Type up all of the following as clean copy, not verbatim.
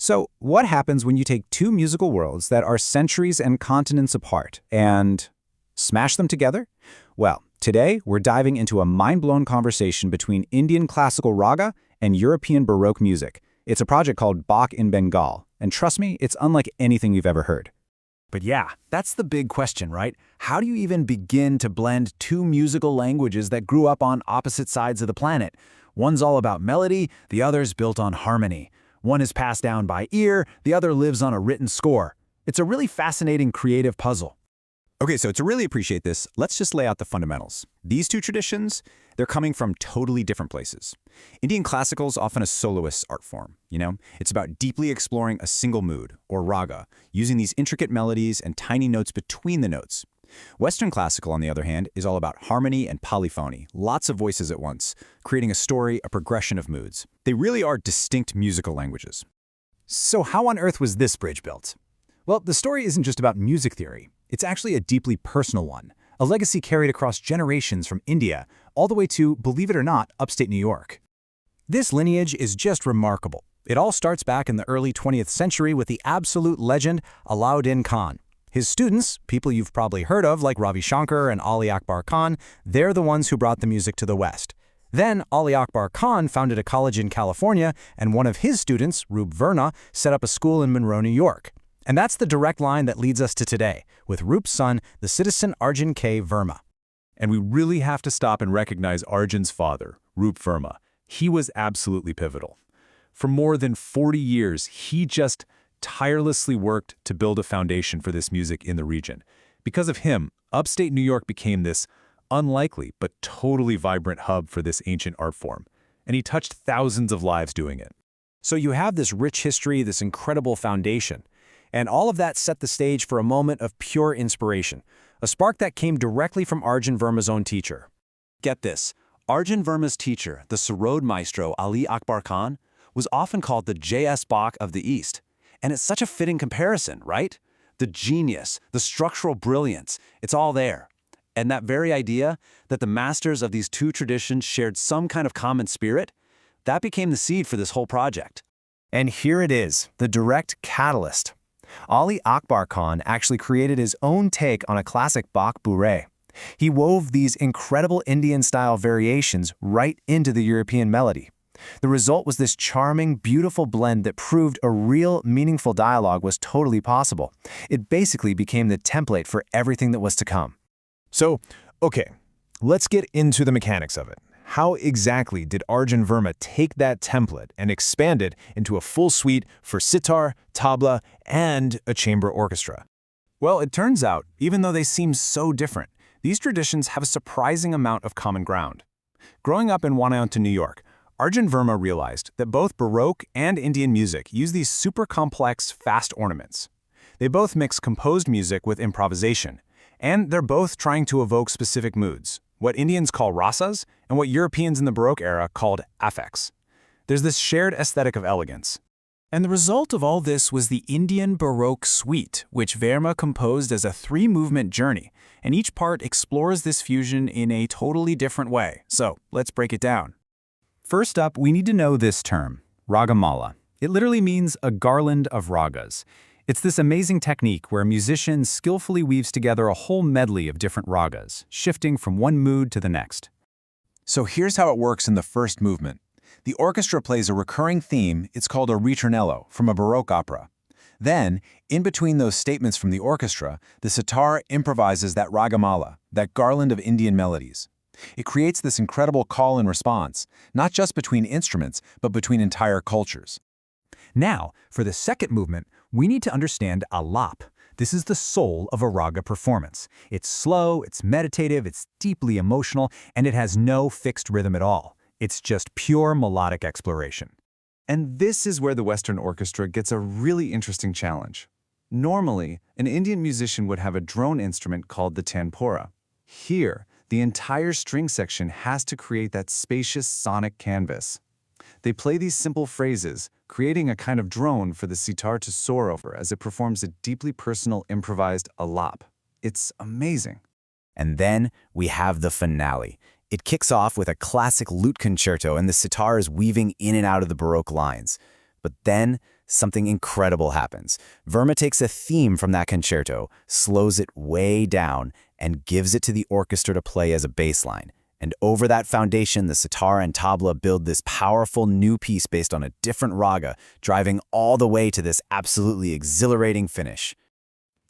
So, what happens when you take two musical worlds that are centuries and continents apart and smash them together? Well, today we're diving into a mind-blown conversation between Indian classical raga and European Baroque music. It's a project called Bach in Bengal, and trust me, it's unlike anything you've ever heard. But yeah, that's the big question, right? How do you even begin to blend two musical languages that grew up on opposite sides of the planet? One's all about melody, the other's built on harmony. One is passed down by ear, the other lives on a written score. It's a really fascinating creative puzzle. Okay, so to really appreciate this, let's just lay out the fundamentals. These two traditions, they're coming from totally different places. Indian classical is often a soloist's art form, It's about deeply exploring a single mood, or raga, using these intricate melodies and tiny notes between the notes. Western classical, on the other hand, is all about harmony and polyphony, lots of voices at once, creating a story, a progression of moods. They really are distinct musical languages. So how on earth was this bridge built? Well, the story isn't just about music theory. It's actually a deeply personal one, a legacy carried across generations from India all the way to, believe it or not, upstate New York. This lineage is just remarkable. It all starts back in the early 20th century with the absolute legend Alauddin Khan. His students, people you've probably heard of like Ravi Shankar and Ali Akbar Khan, they're the ones who brought the music to the West. Then Ali Akbar Khan founded a college in California, and one of his students, Verma, set up a school in Monroe, New York. And that's the direct line that leads us to today, with Roop's son, the citizen Arjun K. Verma. And we really have to stop and recognize Arjun's father, Roop Verma. He was absolutely pivotal. For more than 40 years, he just tirelessly worked to build a foundation for this music in the region. Because of him, upstate New York became this unlikely but totally vibrant hub for this ancient art form. And he touched thousands of lives doing it. So you have this rich history, this incredible foundation. And all of that set the stage for a moment of pure inspiration, a spark that came directly from Arjun Verma's own teacher. Get this, Arjun Verma's teacher, the Sarod maestro Ali Akbar Khan, was often called the J.S. Bach of the East. And it's such a fitting comparison, right? The genius, the structural brilliance, it's all there. And that very idea that the masters of these two traditions shared some kind of common spirit, that became the seed for this whole project. And here it is, the direct catalyst. Ali Akbar Khan actually created his own take on a classic Bach bourrée. He wove these incredible Indian-style variations right into the European melody. The result was this charming, beautiful blend that proved a real, meaningful dialogue was totally possible. It basically became the template for everything that was to come. So, okay, let's get into the mechanics of it. How exactly did Arjun Verma take that template and expand it into a full suite for sitar, tabla, and a chamber orchestra? Well, it turns out, even though they seem so different, these traditions have a surprising amount of common ground. Growing up in Wanayanta, New York, Arjun Verma realized that both Baroque and Indian music use these super complex, fast ornaments. They both mix composed music with improvisation, and they're both trying to evoke specific moods, what Indians call rasas and what Europeans in the Baroque era called affects. There's this shared aesthetic of elegance. And the result of all this was the Indian Baroque Suite, which Verma composed as a three-movement journey, and each part explores this fusion in a totally different way. So let's break it down. First up, we need to know this term, ragamala. It literally means a garland of ragas. It's this amazing technique where a musician skillfully weaves together a whole medley of different ragas, shifting from one mood to the next. So here's how it works in the first movement. The orchestra plays a recurring theme, it's called a ritornello, from a Baroque opera. Then, in between those statements from the orchestra, the sitar improvises that ragamala, that garland of Indian melodies. It creates this incredible call and response, not just between instruments, but between entire cultures. Now, for the second movement, we need to understand alap. This is the soul of a raga performance. It's slow, it's meditative, it's deeply emotional, and it has no fixed rhythm at all. It's just pure melodic exploration. And this is where the Western orchestra gets a really interesting challenge. Normally, an Indian musician would have a drone instrument called the tanpura. Here, the entire string section has to create that spacious sonic canvas. They play these simple phrases, creating a kind of drone for the sitar to soar over as it performs a deeply personal improvised alap. It's amazing. And then we have the finale. It kicks off with a classic lute concerto and the sitar is weaving in and out of the Baroque lines. But then something incredible happens. Verma takes a theme from that concerto, slows it way down, and gives it to the orchestra to play as a bass line. And over that foundation, the sitar and tabla build this powerful new piece based on a different raga, driving all the way to this absolutely exhilarating finish.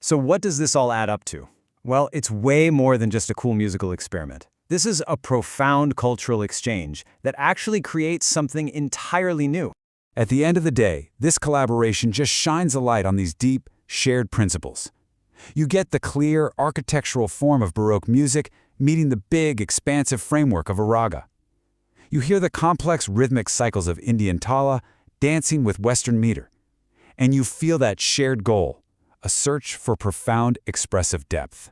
So what does this all add up to? Well, it's way more than just a cool musical experiment. This is a profound cultural exchange that actually creates something entirely new. At the end of the day, this collaboration just shines a light on these deep, shared principles. You get the clear, architectural form of Baroque music meeting the big, expansive framework of a raga. You hear the complex rhythmic cycles of Indian tala dancing with Western meter. And you feel that shared goal, a search for profound expressive depth.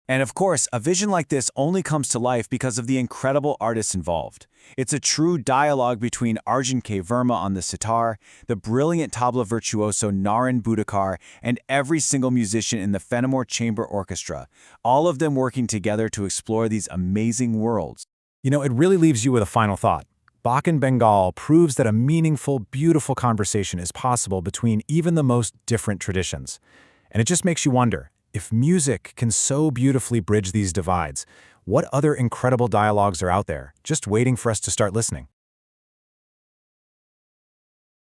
And of course, a vision like this only comes to life because of the incredible artists involved. It's a true dialogue between Arjun Verma on the sitar, the brilliant tabla virtuoso Naren Budakar, and every single musician in the Fenimore Chamber Orchestra, all of them working together to explore these amazing worlds. You know, it really leaves you with a final thought. Bach in Bengal proves that a meaningful, beautiful conversation is possible between even the most different traditions. And it just makes you wonder, if music can so beautifully bridge these divides, what other incredible dialogues are out there, just waiting for us to start listening?